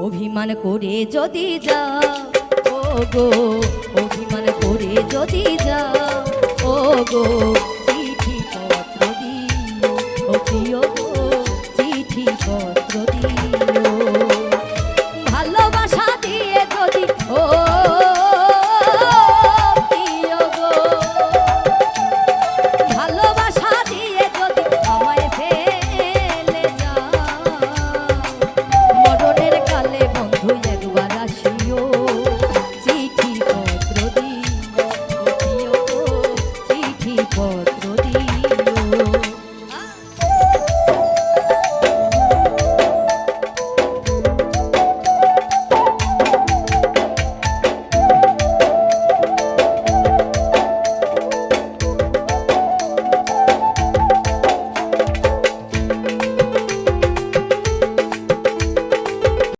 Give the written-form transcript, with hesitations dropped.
অভিমান করে যদি যাও ও গো, অভিমান করে যদি যাও ও গো, চিঠি পত্র দিও ও প্রিয়